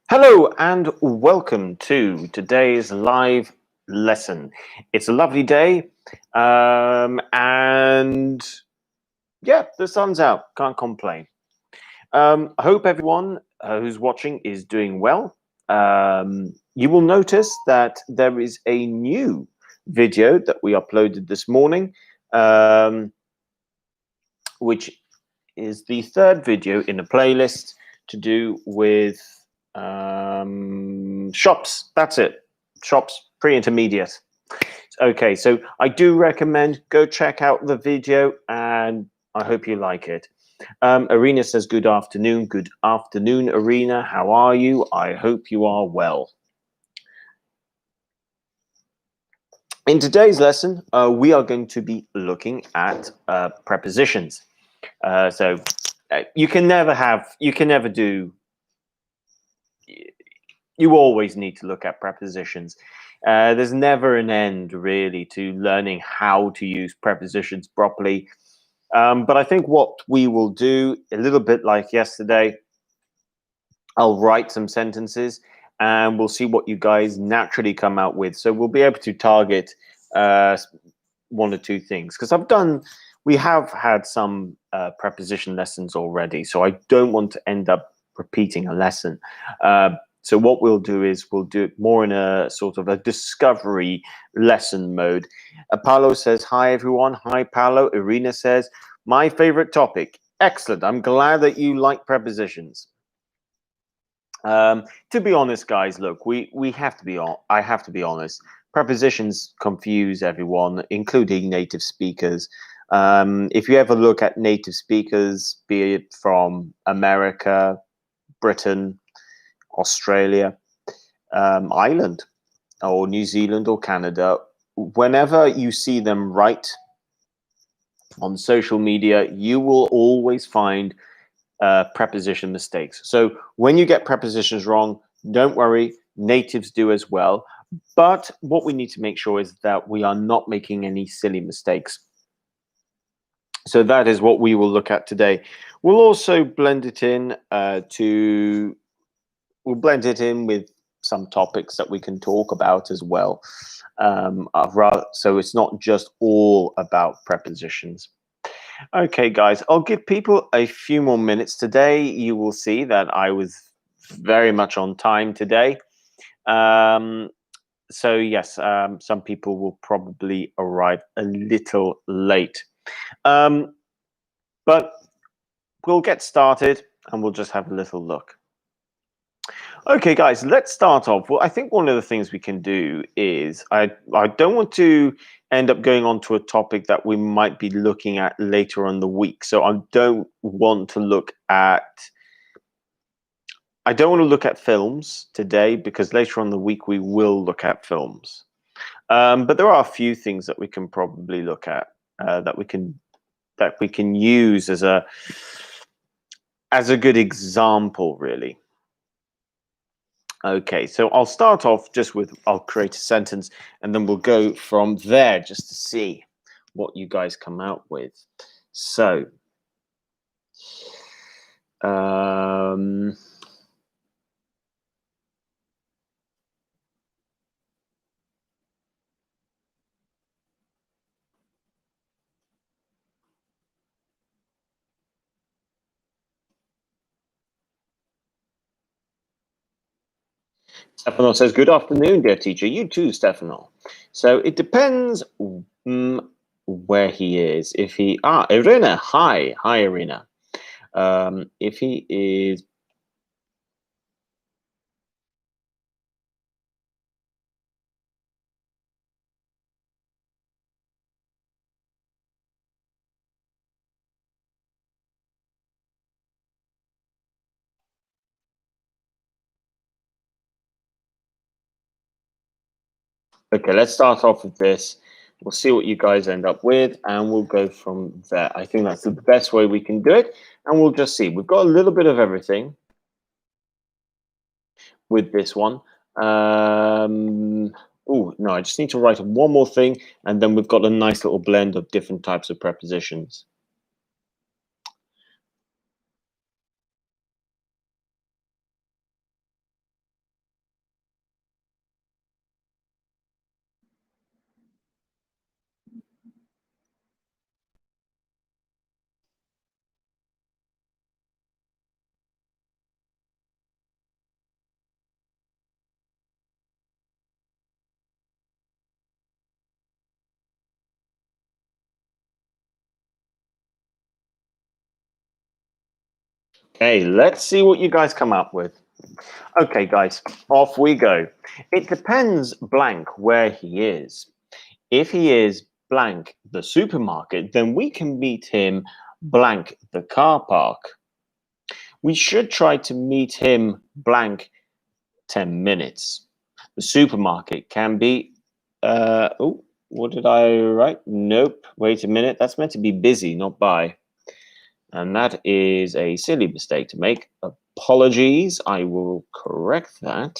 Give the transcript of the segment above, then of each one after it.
Hello and welcome to today's live lesson. It's a lovely day, and yeah, the sun's out. Can't complain. I hope everyone who's watching is doing well. You will notice that there is a new video that we uploaded this morning, which is the third video in a playlist to do with shops. That's it. Shops, pre-intermediate. Okay, so I do recommend go check out the video, and I hope you like it. Arena says good afternoon. Good afternoon, Arena. How are you? I hope you are well. In today's lesson, we are going to be looking at prepositions. You can never do. You always need to look at prepositions. There's never an end, really, to learning how to use prepositions properly. But I think what we will do, a little bit like yesterday, I'll write some sentences and we'll see what you guys naturally come out with. So we'll be able to target one or two things, because we have had some preposition lessons already, so I don't want to end up repeating a lesson. So what we'll do is we'll do it more in a sort of a discovery lesson mode. Paolo says, hi, everyone. Hi, Paolo. Irina says, my favorite topic. Excellent. I'm glad that you like prepositions. To be honest, guys, look, we have to be on. I have to be honest. Prepositions confuse everyone, including native speakers. If you ever look at native speakers, be it from America, Britain, Australia, Ireland, or New Zealand, or Canada, whenever you see them write on social media, you will always find preposition mistakes. So when you get prepositions wrong, don't worry, natives do as well. But what we need to make sure is that we are not making any silly mistakes. So that is what we will look at today. We'll also blend it in we'll blend it in with some topics that we can talk about as well. So it's not just all about prepositions. Okay, guys, I'll give people a few more minutes. Today, you will see that I was very much on time today. So yes, some people will probably arrive a little late. But we'll get started and we'll just have a little look. Okay, guys, let's start off. Well, I think one of the things we can do is I don't want to end up going on to a topic that we might be looking at later on the week. So I don't want to look at films today, because later on the week we will look at films. But there are a few things that we can probably look at that we can use as a good example, really. Okay, so I'll start off just with, I'll create a sentence and then we'll go from there just to see what you guys come out with. So, Stefano says, good afternoon, dear teacher. You too, Stefano. So it depends where he is. If he, Irina, hi, Irina. If he is, okay, let's start off with this. We'll see what you guys end up with, and we'll go from there. I think that's the best way we can do it, and we'll just see. We've got a little bit of everything with this one. Oh, no, I just need to write one more thing, and then we've got a nice little blend of different types of prepositions. Okay, let's see what you guys come up with. Okay, guys, off we go. It depends blank where he is. If he is blank the supermarket, then we can meet him blank the car park. We should try to meet him blank 10 minutes. The supermarket can be, oh, what did I write? Nope, wait a minute. That's meant to be busy, not by. And that is a silly mistake to make. Apologies, I will correct that.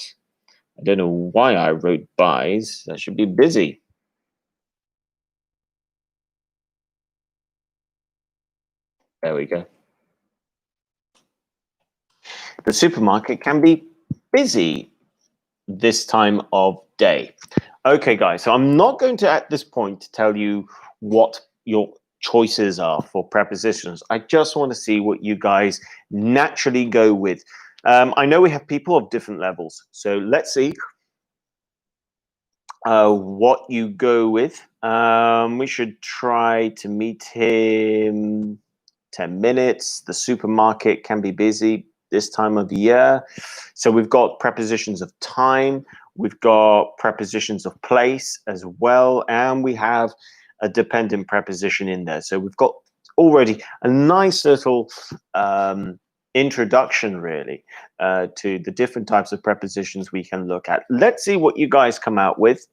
I don't know why I wrote buys. That should be busy. There we go. The supermarket can be busy this time of day. Okay, guys, so I'm not going to, at this point, tell you what your choices are for prepositions. I just want to see what you guys naturally go with. I know we have people of different levels, so let's see what you go with. We should try to meet him 10 minutes. The supermarket can be busy this time of the year. So we've got prepositions of time, we've got prepositions of place as well, and we have a dependent preposition in there. So we've got already a nice little introduction, really, to the different types of prepositions we can look at. Let's see what you guys come out with.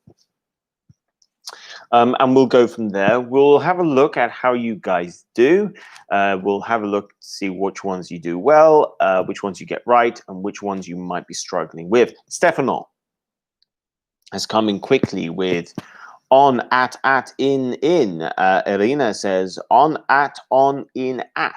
And we'll go from there. We'll have a look at how you guys do. We'll have a look to see which ones you do well, which ones you get right, and which ones you might be struggling with. Stefano has come in quickly with on, at, in. Irina says on, at, in, at.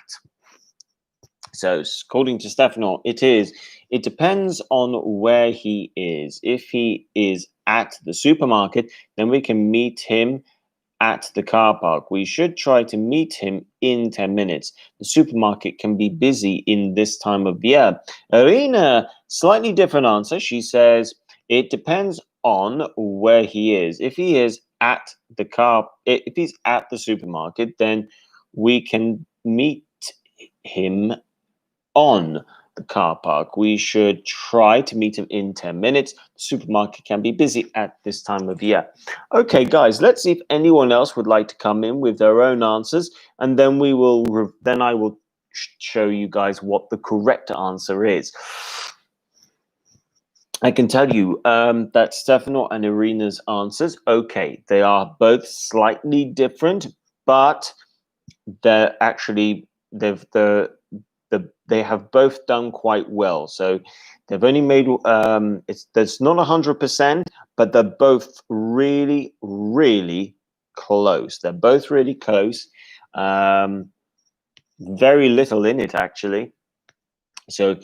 So according to Stefano, it depends on where he is. If he is at the supermarket, then we can meet him at the car park. We should try to meet him in 10 minutes. The supermarket can be busy in this time of year. Irina, slightly different answer. She says it depends on where he is. If he is at the if he's at the supermarket, then we can meet him on the car park. We should try to meet him in 10 minutes. The supermarket can be busy at this time of year. Okay, guys, let's see if anyone else would like to come in with their own answers, and then I will show you guys what the correct answer is. I can tell you that Stefano and Irina's answers, okay, they are both slightly different, but they're actually they have both done quite well. So they've only made there's not 100%, but they're both really, really close. They're both really close. Very little in it, actually. So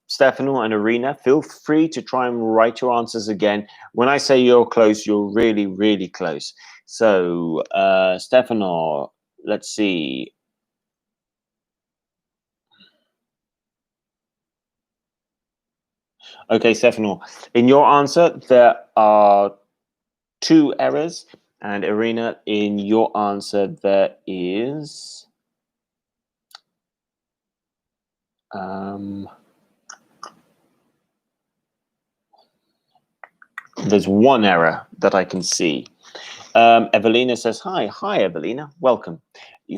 Stefano and Irina, feel free to try and write your answers again. When I say you're close, you're really, really close. So Stefano, let's see. Okay, Stefano, in your answer, there are 2 errors. And Irina, in your answer, there is... there's 1 error that I can see. Evelina says, hi. Hi, Evelina. Welcome.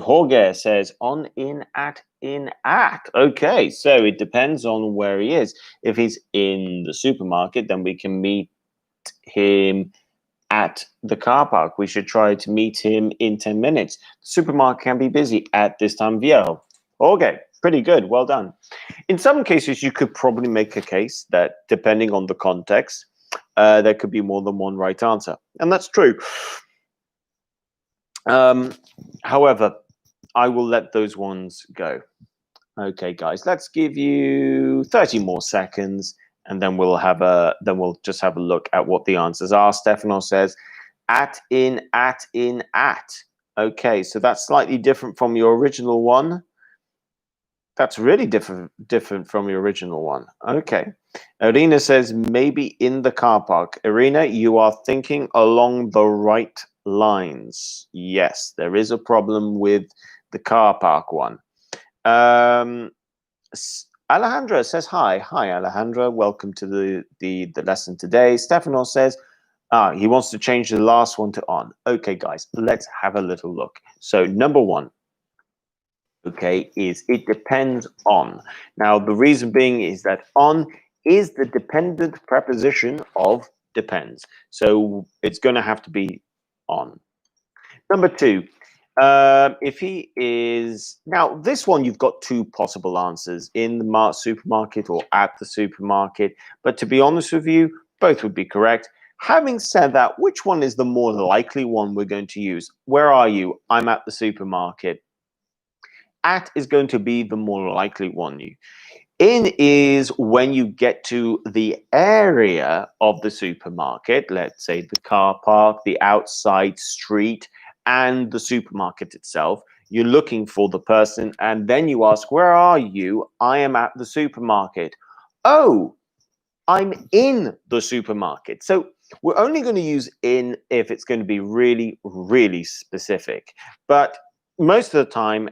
Jorge says, on, in, at, in, at. Okay, so it depends on where he is. If he's in the supermarket, then we can meet him at the car park. We should try to meet him in 10 minutes. The supermarket can be busy at this time of year. Okay, pretty good. Well done. In some cases, you could probably make a case that depending on the context, there could be more than one right answer. And that's true. However, I will let those ones go. Okay, guys, let's give you 30 more seconds, and then we'll just have a look at what the answers are. Stefano says, at, in, at, in, at. Okay, so that's slightly different from your original one. That's really different from your original one. Okay. Irina says, maybe in the car park. Irina, you are thinking along the right lines. Yes, there is a problem with the car park one. Alejandra says hi. Hi, Alejandra. Welcome to the lesson today. Stefano says he wants to change the last one to on. Okay, guys, let's have a little look. So number one, okay, is it depends on. Now, the reason being is that on is the dependent preposition of depends. So it's going to have to be on. Number two, if he is now this one, you've got two possible answers in the supermarket or at the supermarket. But to be honest with you, both would be correct. Having said that, which one is the more likely one we're going to use? Where are you? I'm at the supermarket. At is going to be the more likely one. In is when you get to the area of the supermarket, let's say the car park, the outside street, and the supermarket itself. You're looking for the person, and then you ask, where are you? I am at the supermarket. Oh, I'm in the supermarket. So we're only going to use in if it's going to be really, really specific. But most of the time,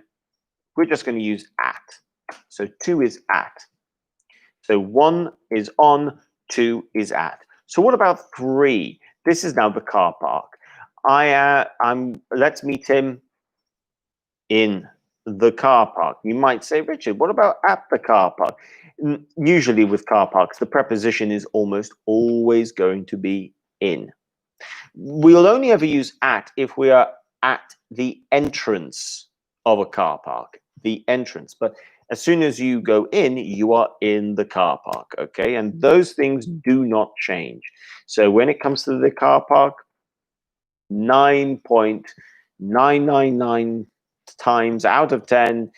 we're just going to use at. So two is at. So one is on, two is at. So what about three? This is now the car park. Let's meet him in the car park. You might say, Richard, what about at the car park? Usually with car parks, the preposition is almost always going to be in. We'll only ever use at if we are at the entrance of a car park, the entrance. But as soon as you go in, you are in the car park, okay? And those things do not change. So when it comes to the car park, 9.999 times out of 10,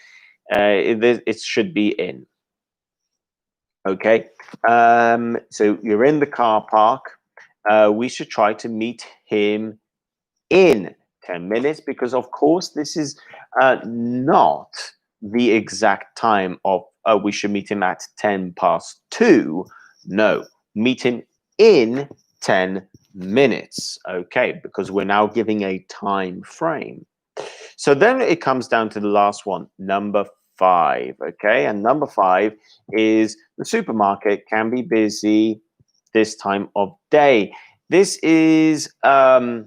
it should be in, okay? So you're in the car park. We should try to meet him in 10 minutes because, of course, this is not the exact time of we should meet him at 10 past 2. No, meet him in 10 minutes. Okay, because we're now giving a time frame. So then it comes down to the last one, number 5. Okay, and number 5 is the supermarket can be busy this time of day. This is a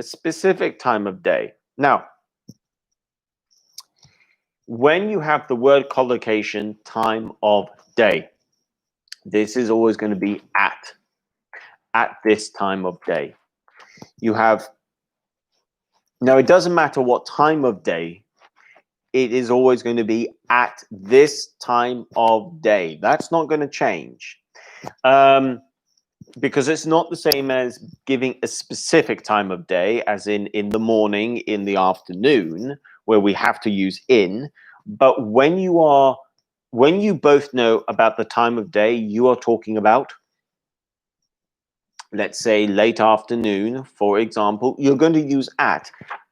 specific time of day. Now, when you have the word collocation, time of day, this is always going to be at this time of day. You have, now it doesn't matter what time of day, it is always going to be at this time of day. That's not going to change. Because it's not the same as giving a specific time of day, as in the morning, in the afternoon, where we have to use in. But when you both know about the time of day, you are talking about, let's say, late afternoon, for example, you're going to use at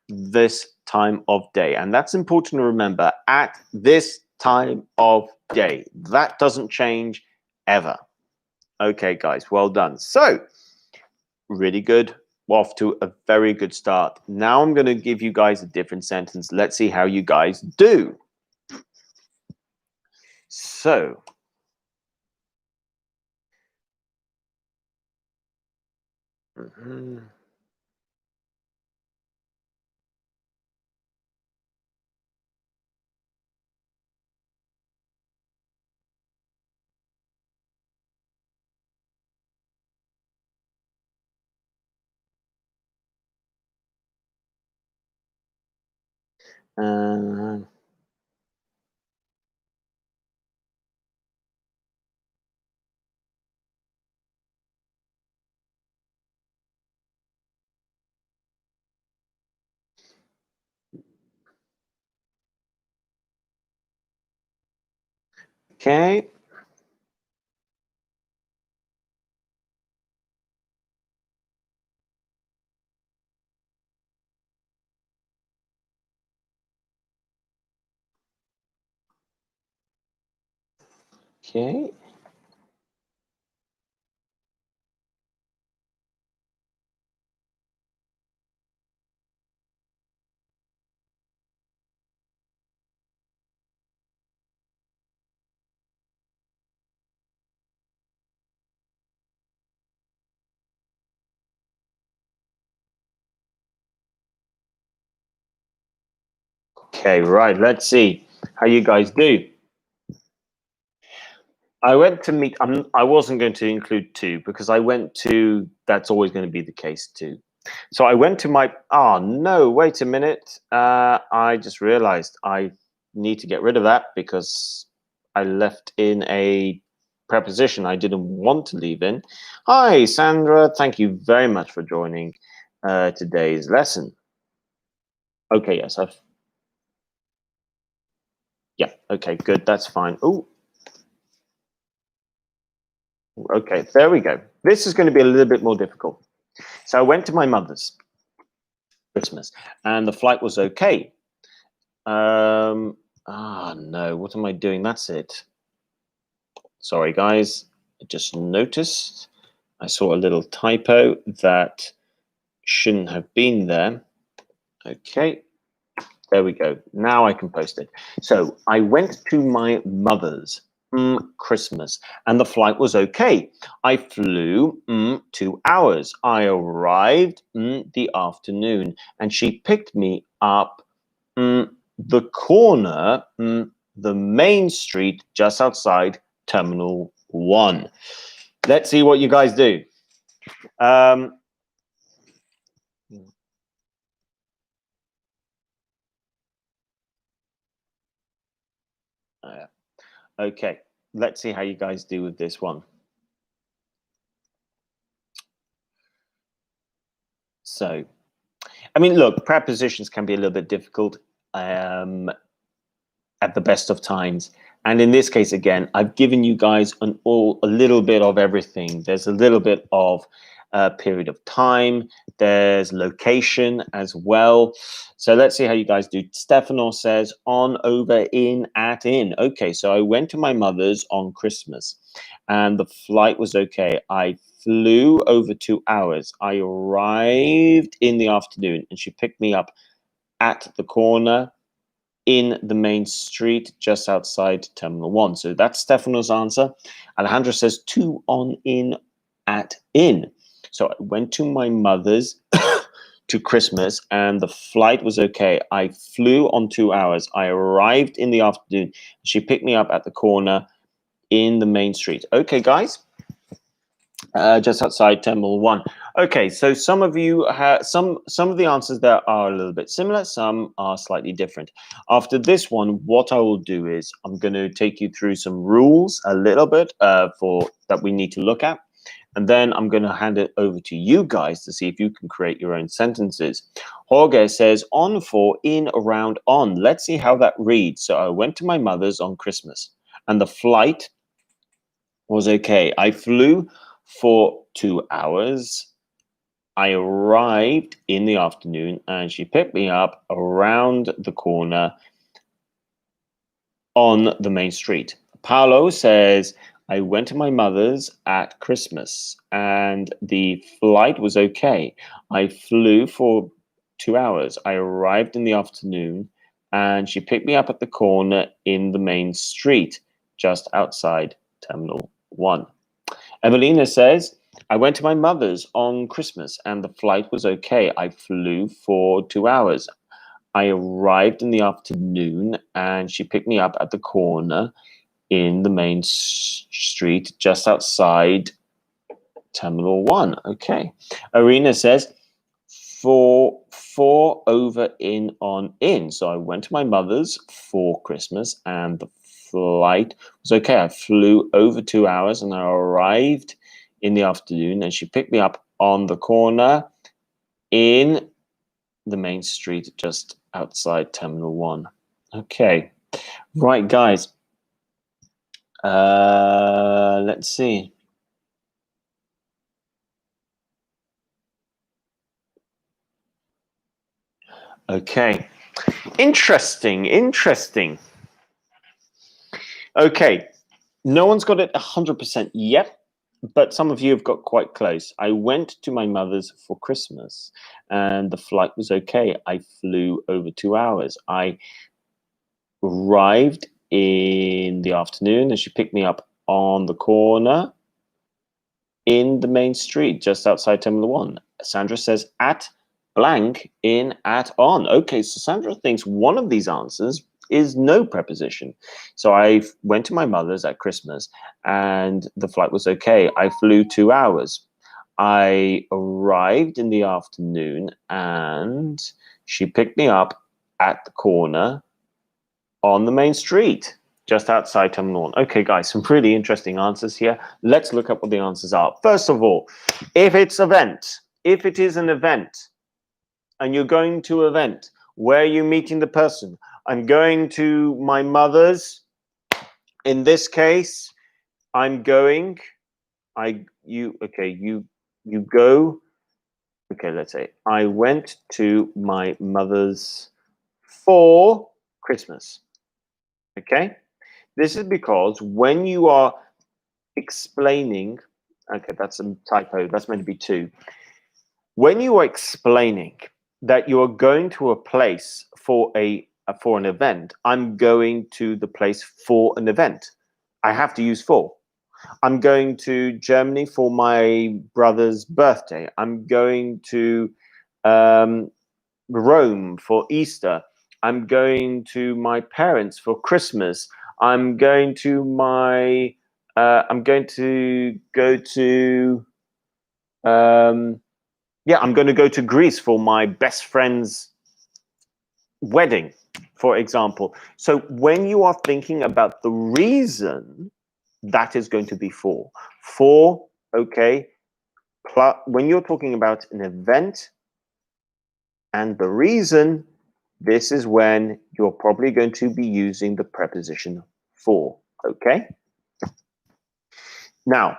this time of day. And that's important to remember, at this time of day. That doesn't change ever. Okay, guys, well done. So, really good. Off to a very good start. Now I'm going to give you guys a different sentence. Let's see how you guys do. So, uh, okay. Okay. Okay, right. Let's see how you guys do. I went to meet. I wasn't going to include two because I went to. That's always going to be the case too. So I went to my. Oh no! Wait a minute. I just realized I need to get rid of that because I left in a preposition I didn't want to leave in. Hi, Sandra. Thank you very much for joining today's lesson. Okay. Yes. I've. Yeah. Okay. Good. That's fine. Oh. Okay. There we go. This is going to be a little bit more difficult. So I went to my mother's Christmas, and the flight was okay. No, what am I doing? That's it. Sorry, guys. I just noticed I saw a little typo that shouldn't have been there. Okay, there we go. Now I can post it. So I went to my mother's Christmas, and the flight was okay. I flew 2 hours. I arrived the afternoon, and she picked me up the corner, the main street just outside Terminal 1. Let's see what you guys do. Um, okay, let's see how you guys do with this one. So, I mean, look, prepositions can be a little bit difficult at the best of times. And in this case, again, I've given you guys a little bit of everything. There's a little bit of period of time. There's location as well. So let's see how you guys do. Stefano says on, over, in, at, in. Okay, so I went to my mother's on Christmas and the flight was okay. I flew over 2 hours. I arrived in the afternoon and she picked me up at the corner in the main street just outside Terminal 1. So that's Stefano's answer. Alejandro says to, on, in, at, in. So I went to my mother's to Christmas and the flight was okay. I flew on 2 hours. I arrived in the afternoon. She picked me up at the corner in the main street. Okay, guys. Just outside Terminal 1. Okay, so some of you have some of the answers there are a little bit similar, some are slightly different. After this one, what I will do is I'm going to take you through some rules a little bit for that we need to look at, and then I'm going to hand it over to you guys to see if you can create your own sentences. Jorge says on, for, in, around, on. Let's see how that reads. So I went to my mother's on Christmas and the flight was okay. I flew for 2 hours. I arrived in the afternoon and she picked me up around the corner on the main street. Paolo says, I went to my mother's at Christmas and the flight was okay. I flew for 2 hours. I arrived in the afternoon and she picked me up at the corner in the main street just outside Terminal 1. Evelina says, I went to my mother's on Christmas and the flight was okay. I flew for 2 hours. I arrived in the afternoon and she picked me up at the corner in the main street just outside Terminal 1. Okay. Arena says, for, over, in, on, in. So I went to my mother's for Christmas and the flight was okay. I flew over 2 hours and I arrived in the afternoon and she picked me up on the corner in the main street just outside Terminal 1. Okay. Right, guys. Let's see. Okay. Interesting. Okay. No one's got it 100% yet, but some of you have got quite close. I went to my mother's for Christmas and the flight was okay. I flew over 2 hours. I arrived in the afternoon and she picked me up on the corner in the main street just outside Terminal 1. Sandra says at blank in at on. Okay, so Sandra thinks one of these answers is no preposition. So I went to my mother's at Christmas and the flight was okay. I flew 2 hours. I arrived in the afternoon and she picked me up at the corner on the main street, just outside Terminal 1. Okay, guys, some really interesting answers here. Let's look up what the answers are. First of all, if it is an event, and you're going to an event, where are you meeting the person? I'm going to my mother's. In this case, I'm going. You go. Okay, let's say I went to my mother's for Christmas. Okay, this is because when you are explaining, okay, that's a typo. That's meant to be two. When you are explaining that you are going to a place for an event, I'm going to the place for an event. I have to use for. I'm going to Germany for my brother's birthday. I'm going to Rome for Easter. I'm going to my parents for Christmas. I'm going to my. I'm going to go to. Yeah, I'm going to go to Greece for my best friend's wedding, for example. So when you are thinking about the reason, that is going to be for. For, okay, plus, when you're talking about an event and the reason, this is when you're probably going to be using the preposition for, okay? Now,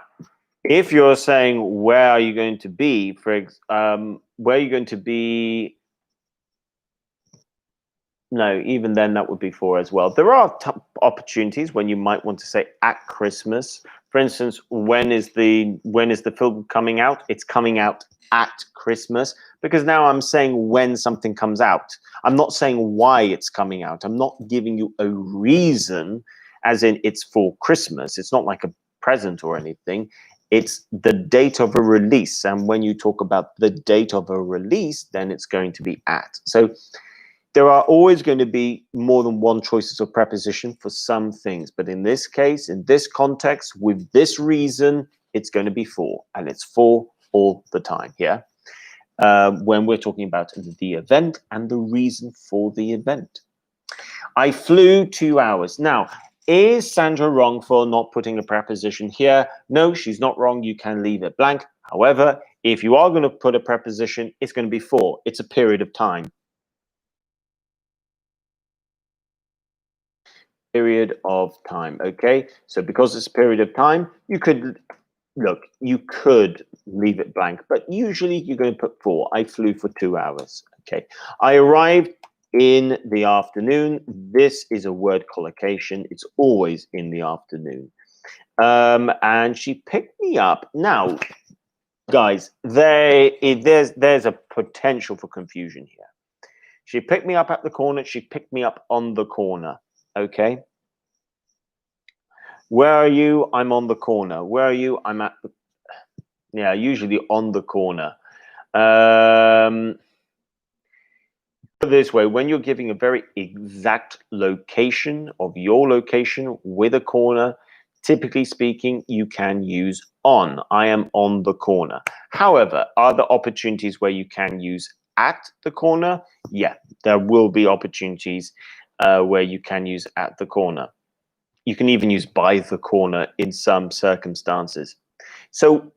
if you're saying where are you going to be, where are you going to be? No, even then that would be for as well. There are opportunities when you might want to say at Christmas. For instance, when is the film coming out? It's coming out at Christmas, because now I'm saying when something comes out. I'm not saying why it's coming out. I'm not giving you a reason, as in it's for Christmas. It's not like a present or anything. It's the date of a release. And when you talk about the date of a release, then it's going to be at. So there are always going to be more than one choices of preposition for some things. But in this case, in this context, with this reason, it's going to be for. And it's for all the time here. When we're talking about the event and the reason for the event. I flew 2 hours. Now, is Sandra wrong for not putting a preposition here? No, she's not wrong. You can leave it blank. However, if you are going to put a preposition, it's going to be for. It's a period of time. Period of time. Okay, so because it's a period of time, you could leave it blank, but usually you're going to put for. I flew for 2 hours. Okay, I arrived in the afternoon. This is a word collocation. It's always in the afternoon. And she picked me up. Now, guys, there's a potential for confusion here. She picked me up at the corner. She picked me up on the corner. Okay. Where are you? I'm on the corner. Where are you? I'm at the. Yeah, usually on the corner. This way, when you're giving a very exact location of your location with a corner, typically speaking, you can use on. I am on the corner. However, are there opportunities where you can use at the corner? Yeah, there will be opportunities where you can use at the corner. You can even use by the corner in some circumstances. So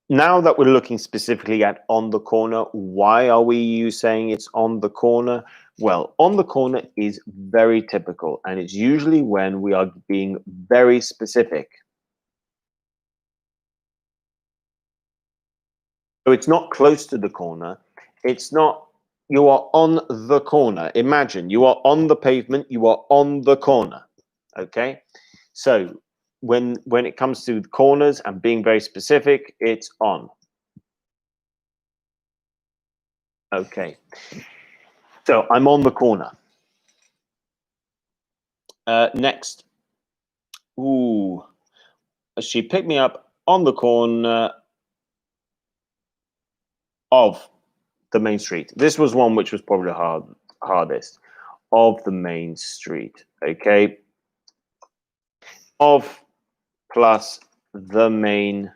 now that we're looking specifically at on the corner, why are we saying it's on the corner? Well, on the corner is very typical, and it's usually when we are being very specific. So it's not close to the corner. It's not, you are on the corner. Imagine you are on the pavement, you are on the corner. Okay? So when it comes to corners and being very specific, it's on. Okay. So I'm on the corner. Next. Ooh. She picked me up on the corner of the main street. This was one which was probably hardest. Of the main street. Okay. Of plus the main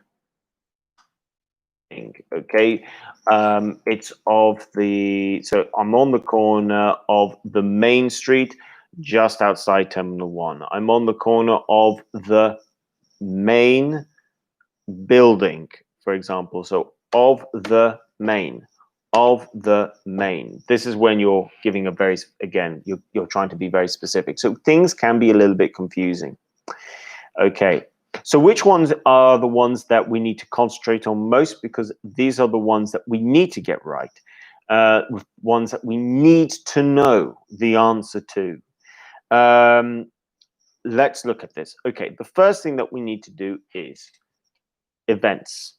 thing. Okay. It's of the, so I'm on the corner of the main street just outside Terminal 1. I'm on the corner of the main building, for example. So of the main. Of the main. This is when you're giving a very, again, you're trying to be very specific. So things can be a little bit confusing. Okay. So which ones are the ones that we need to concentrate on most? Because these are the ones that we need to get right. Ones that we need to know the answer to. Let's look at this. Okay. The first thing that we need to do is events.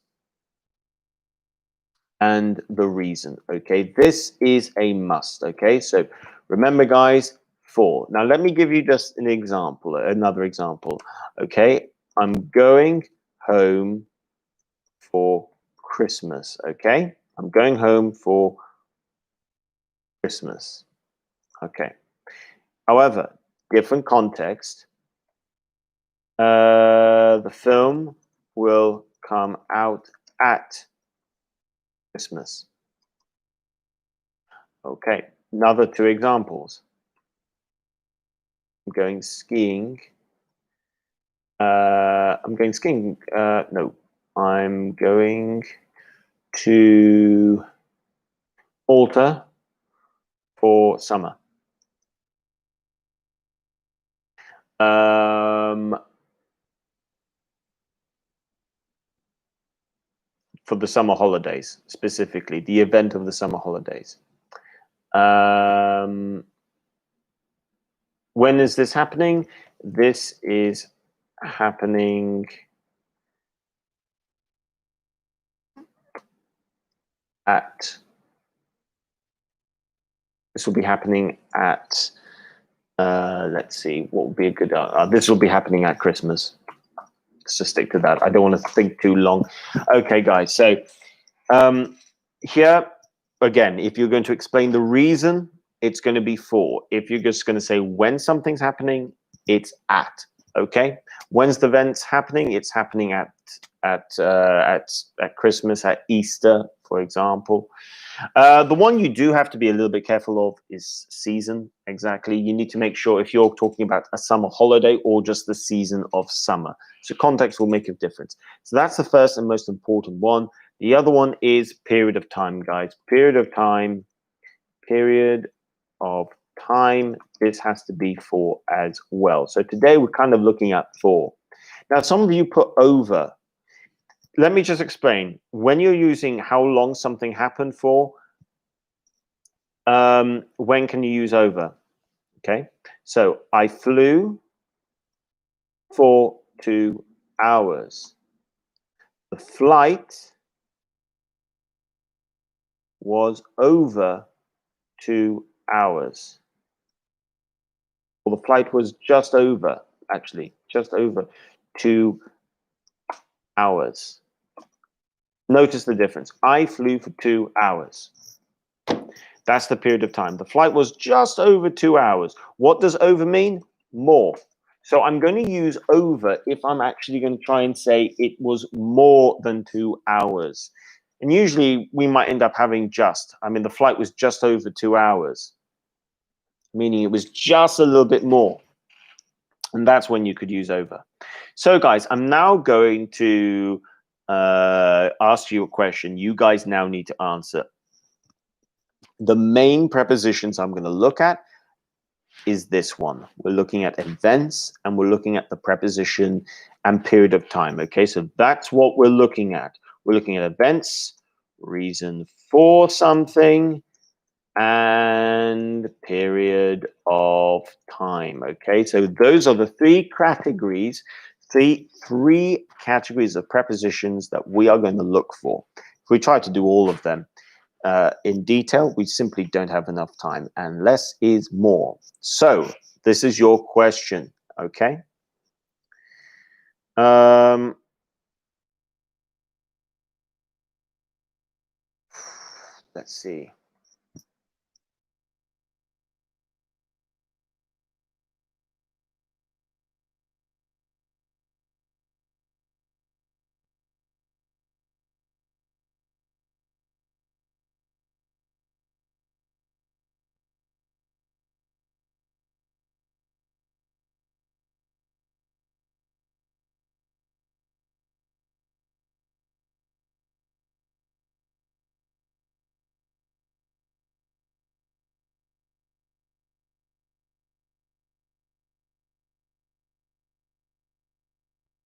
And the reason. Okay, this is a must. Okay, so remember, guys, for. Now let me give you just an example, another example. Okay, I'm going home for Christmas. Okay, I'm going home for Christmas. Okay, however, different context. The film will come out at Christmas. Okay, another two examples. I'm going skiing. I'm going skiing. No, I'm going to Malta for summer. For the summer holidays, specifically, the event of the summer holidays. When is this happening? This is happening at, this will be happening at, let's see, what would be a good, this will be happening at Christmas. Let's just stick to that. I don't want to think too long. Okay, guys, so here, again, if you're going to explain the reason, it's going to be for. If you're just going to say when something's happening, it's at. Okay, when's the event's happening? It's happening at Christmas, at Easter, for example. The one you do have to be a little bit careful of is season. Exactly, you need to make sure if you're talking about a summer holiday or just the season of summer. So context will make a difference. So that's the first and most important one. The other one is period of time, guys. Period of time. Period of time. This has to be for as well. So today we're kind of looking at for. Now, some of you put over. Let me just explain. When you're using how long something happened for, when can you use over? Okay, so I flew for 2 hours. The flight was over 2 hours. Well, the flight was just over, actually, just over 2 hours. Notice the difference. I flew for 2 hours. That's the period of time. The flight was just over 2 hours. What does over mean? More. So I'm going to use over if I'm actually going to try and say it was more than 2 hours. And usually we might end up having just. I mean, the flight was just over 2 hours, meaning it was just a little bit more. And that's when you could use over. So guys, I'm now going to ask you a question. You guys now need to answer. The main prepositions I'm going to look at is this one. We're looking at events and we're looking at the preposition and period of time. Okay, so that's what we're looking at. We're looking at events, reason for something, and period of time. Okay, so those are the three categories, three categories of prepositions that we are going to look for. If we try to do all of them in detail, we simply don't have enough time, and less is more. So this is your question. Okay, Let's see.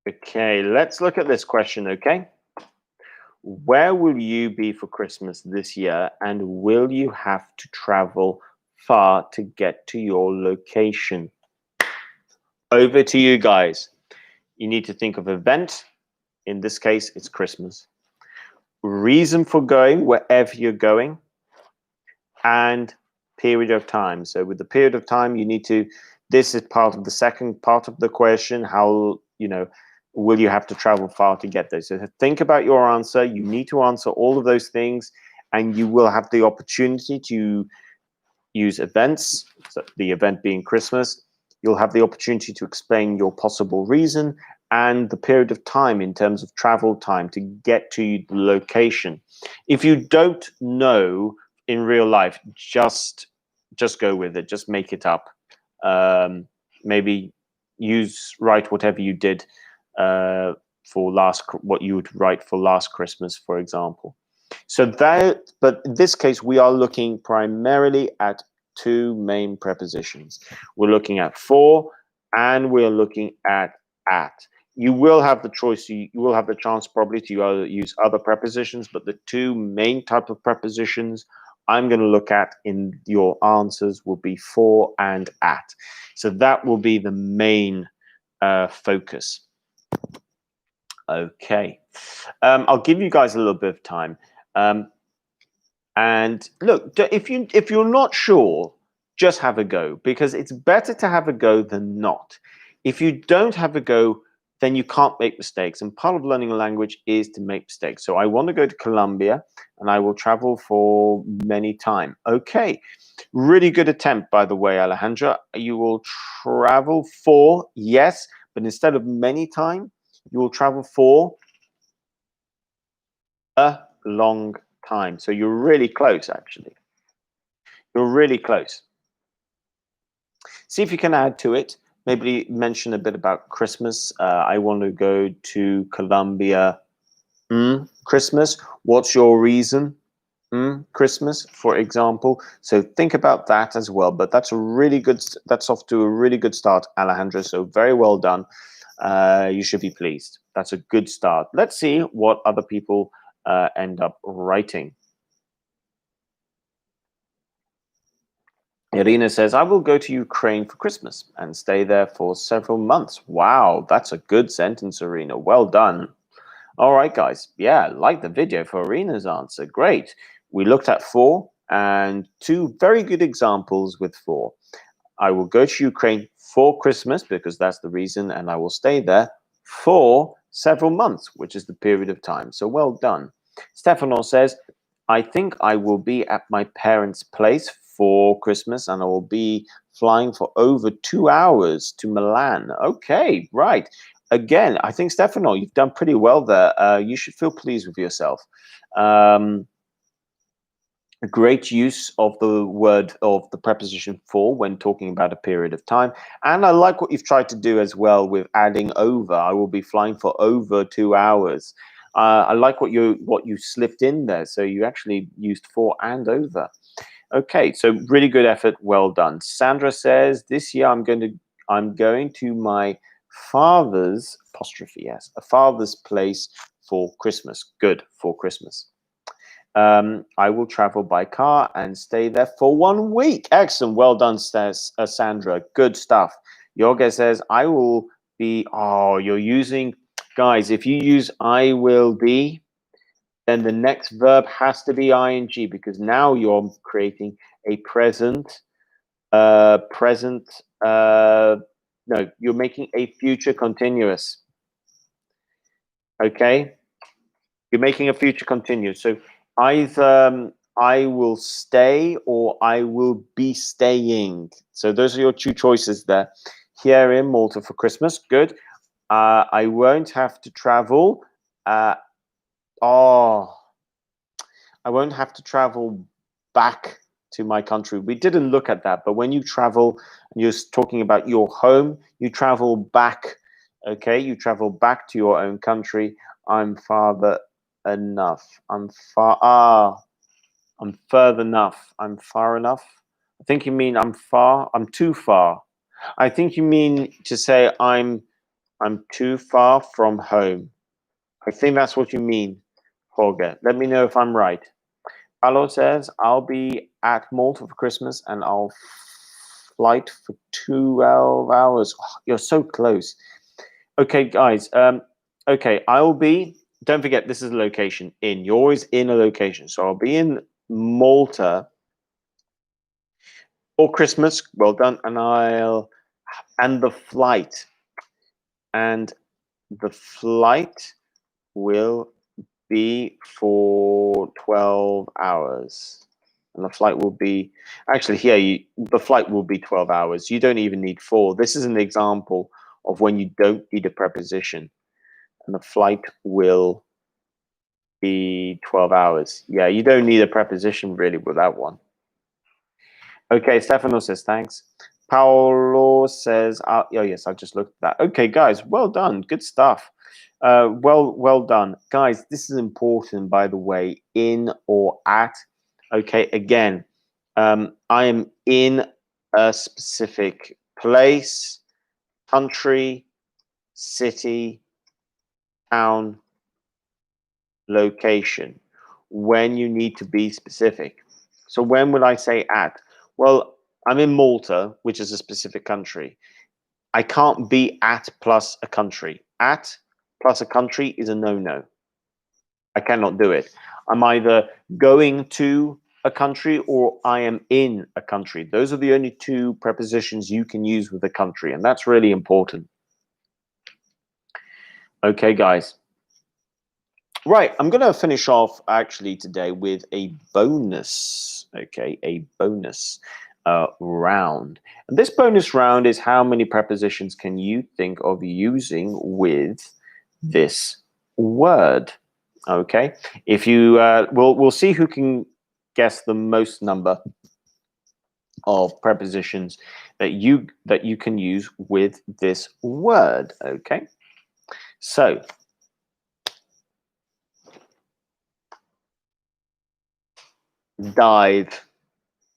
Okay, let's look at this question, okay? Where will you be for Christmas this year, and will you have to travel far to get to your location? Over to you guys. You need to think of event. In this case, it's Christmas. Reason for going wherever you're going, and period of time. So with the period of time, you need to, this is part of the second part of the question, how, will you have to travel far to get there? So think about your answer. You need to answer all of those things, and you will have the opportunity to use events, so the event being Christmas. You'll have the opportunity to explain your possible reason and the period of time in terms of travel time to get to the location. If you don't know in real life, just go with it. Just make it up. Maybe write whatever you did what you would write for last Christmas, for example. So that, but in this case, we are looking primarily at two main prepositions. We're looking at for, and we're looking at. You will have the choice, you will have the chance probably to use other prepositions, but the two main type of prepositions I'm going to look at in your answers will be for and at. So that will be the main focus. Okay. I'll give you guys a little bit of time. And look, if you're not sure, just have a go, because it's better to have a go than not. If you don't have a go, then you can't make mistakes. And part of learning a language is to make mistakes. So I want to go to Colombia, and I will travel for many time. Okay. Really good attempt, by the way, Alejandra. You will travel for, yes, but instead of many time, you will travel for a long time. So you're really close, actually. You're really close. See if you can add to it. Maybe mention a bit about Christmas. I want to go to Colombia. Christmas. What's your reason? Christmas, for example. So think about that as well. But that's that's off to a really good start, Alejandro. So very well done. You should be pleased. That's a good start. Let's see what other people end up writing. Irina says, I will go to Ukraine for Christmas and stay there for several months. Wow, that's a good sentence, Irina. Well done. All right, guys. Yeah, like the video for Irina's answer. Great. We looked at for, and two very good examples with for. I will go to Ukraine for Christmas because that's the reason, and I will stay there for several months, which is the period of time. So well done. Stefano says, I think I will be at my parents' place for Christmas, and I will be flying for over 2 hours to Milan. Okay, right. Again, I think, Stefano, you've done pretty well there. You should feel pleased with yourself. A great use of the preposition for when talking about a period of time. And I like what you've tried to do as well with adding over. I will be flying for over 2 hours. I like what you slipped in there. So you actually used for and over. Okay, so really good effort. Well done. Sandra says, this year I'm going to my father's, apostrophe S, a father's place for Christmas. Good, for Christmas. I will travel by car and stay there for 1 week. Excellent. Well done, Sandra. Good stuff. Yoga says, I will be, you're using, guys, if you use I will be, then the next verb has to be ing, because now you're creating a no, you're making a future continuous. Okay? You're making a future continuous. So either I will stay or I will be staying. So those are your two choices there. Here in Malta for Christmas. Good. I won't have to travel. Oh, I won't have to travel back to my country. We didn't look at that, but when you travel, you're talking about your home, you travel back, okay? You travel back to your own country. I'm farther enough. I'm further enough. I'm far enough. I think you mean I'm far. I'm too far. I think you mean to say I'm too far from home. I think that's what you mean, Jorge. Let me know if I'm right. Paolo says, I'll be at Malta for Christmas and I'll flight for 12 hours. Oh, you're so close. Okay, guys. Okay, I'll be, don't forget, this is a location in. You're always in a location. So I'll be in Malta for Christmas. Well done. And the flight. And the flight will be for 12 hours. And the flight will be, actually, here, the flight will be 12 hours. You don't even need 4. This is an example of when you don't need a preposition. And the flight will be 12 hours. Yeah, you don't need a preposition really with that one. Okay, Stefano says thanks. Paolo says, oh yes, I just looked at that. Okay, guys, well done. Good stuff. Well done. Guys, this is important, by the way, in or at. Okay, again, I am in a specific place, country, city, town, location, when you need to be specific. So when would I say at? Well, I'm in Malta, which is a specific country. I can't be at plus a country. At plus a country is a no-no. I cannot do it. I'm either going to a country or I am in a country. Those are the only two prepositions you can use with a country, and that's really important. Okay, guys. Right, I'm going to finish off actually today with a bonus, okay, a bonus round. And this bonus round is how many prepositions can you think of using with this word, okay? If you, we'll see who can guess the most number of prepositions that you can use with this word, okay? So, dive.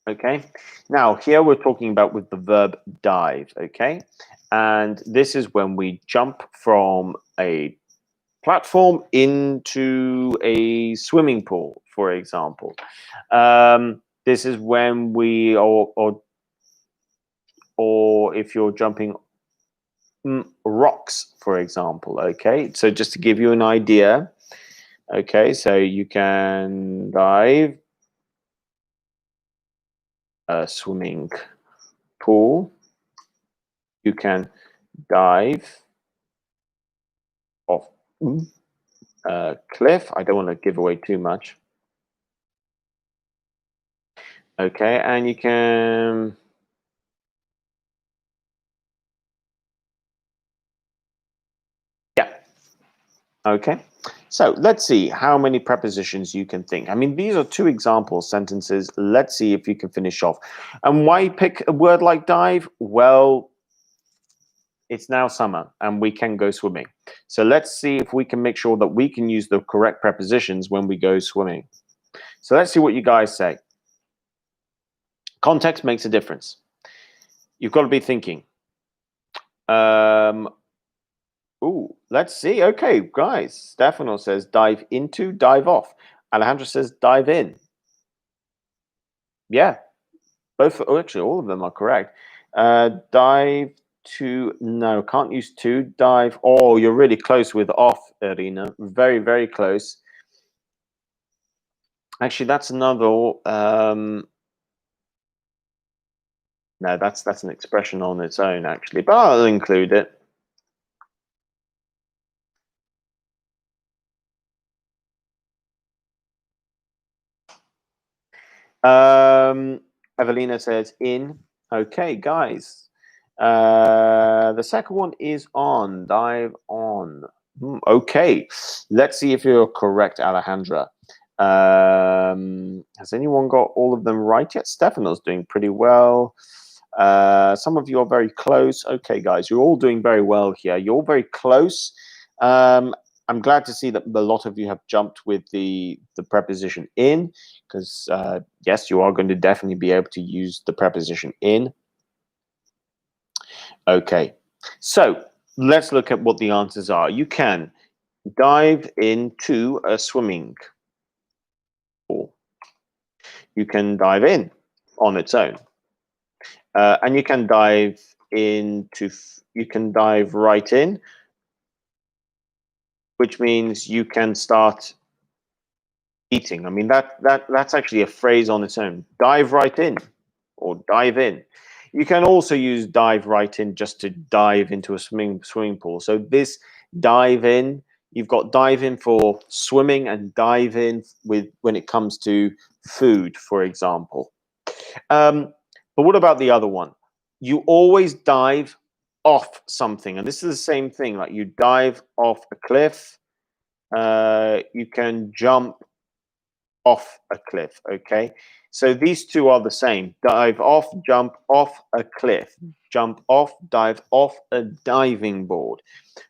Okay, now here we're talking about with the verb dive. Okay, and this is when we jump from a platform into a swimming pool, for example. This is when we or if you're jumping rocks, for example. Okay, so just to give you an idea. Okay, so you can dive a swimming pool. You can dive off cliff. I don't want to give away too much. Okay, and you can okay. So let's see how many prepositions you can think. I mean, these are two example sentences. Let's see if you can finish off. And why pick a word like dive? Well, it's now summer and we can go swimming. So let's see if we can make sure that we can use the correct prepositions when we go swimming. So let's see what you guys say. Context makes a difference. You've got to be thinking. Ooh, let's see. Okay, guys. Stefano says dive into, dive off. Alejandro says dive in. Yeah, both. Oh, actually, all of them are correct. Dive to. No, can't use to. Dive. Oh, you're really close with off, Irina. Very, very close. Actually, that's another. No, that's an expression on its own, actually, but I'll include it. Evelina says in. Okay, guys. The second one is on. Dive on. Okay. Let's see if you're correct, Alejandra. Has anyone got all of them right yet? Stefano's doing pretty well. Some of you are very close. Okay, guys, you're all doing very well here. You're all very close. I'm glad to see that a lot of you have jumped with the preposition in, because yes, you are going to definitely be able to use the preposition in. Okay, so let's look at what the answers are. You can dive into a swimming pool. You can dive in on its own. And you can dive right in, which means you can start eating. I mean, that's actually a phrase on its own. Dive right in, or dive in. You can also use dive right in just to dive into a swimming pool. So this dive in, you've got dive in for swimming and dive in when it comes to food, for example. But what about the other one? You always dive off something, and this is the same thing. Like you dive off a cliff. You can jump off a cliff. Okay, so these two are the same. Dive off, jump off a cliff. Jump off, dive off a diving board.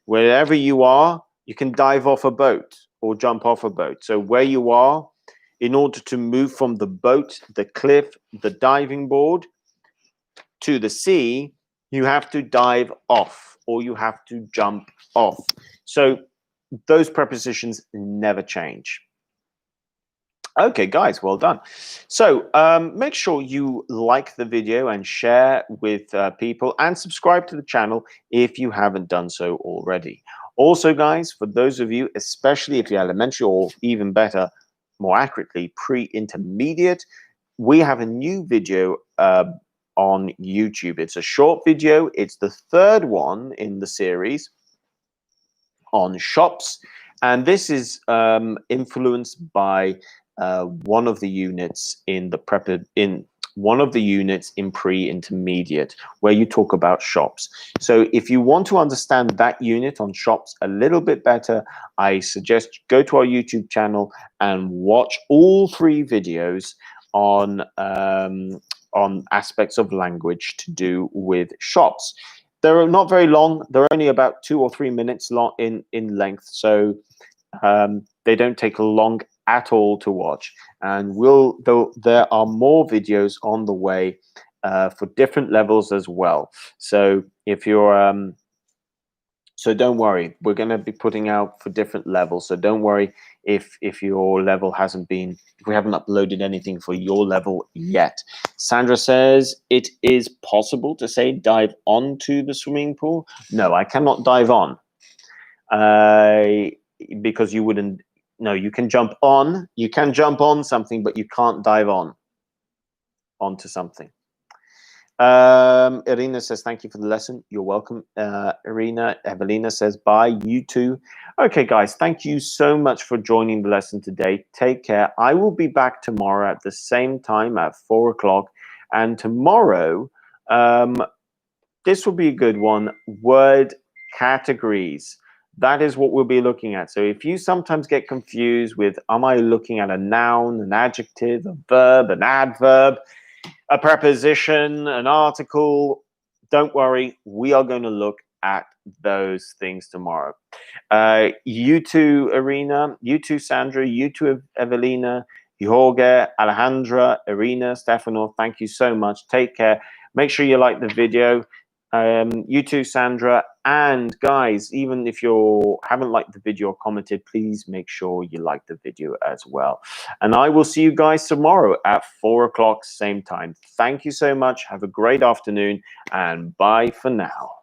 Wherever you are, you can dive off a boat or jump off a boat. So where you are, in order to move from the boat, the cliff, the diving board to the sea, you have to dive off or you have to jump off. So those prepositions never change. Okay, guys, well done. So make sure you like the video and share with people, and subscribe to the channel if you haven't done so already. Also, guys, for those of you, especially if you're elementary or even better, more accurately, pre-intermediate, we have a new video on YouTube. It's a short video. It's the third one in the series on shops, and this is influenced by one of the units in pre-intermediate, where you talk about shops. So if you want to understand that unit on shops a little bit better, I suggest you go to our YouTube channel and watch all 3 videos on aspects of language to do with shops. They're not very long. They're only about 2 or 3 minutes long in length, so they don't take long at all to watch. And there are more videos on the way for different levels as well. So if you're so don't worry, we're going to be putting out for different levels. So don't worry if your level hasn't been, if we haven't uploaded anything for your level yet. Sandra says, it is possible to say dive onto the swimming pool. No, I cannot dive on. Because you wouldn't. No, you can jump on. You can jump on something, but you can't dive onto something. Irina says, thank you for the lesson. You're welcome. Irina. Evelina says, bye. You too. Okay, guys, thank you so much for joining the lesson today. Take care. I will be back tomorrow at the same time at 4 o'clock. And tomorrow, this will be a good one. Word categories. That is what we'll be looking at. So if you sometimes get confused with, am I looking at a noun, an adjective, a verb, an adverb, a preposition, an article, don't worry. We are going to look at those things tomorrow. You too, Irina. You too, Sandra. You too, Evelina. Jorge, Alejandra, Irina, Stefano, thank you so much. Take care. Make sure you like the video. You too, Sandra. And guys, even if you haven't liked the video or commented, please make sure you like the video as well. And I will see you guys tomorrow at 4 o'clock, same time. Thank you so much. Have a great afternoon, and bye for now.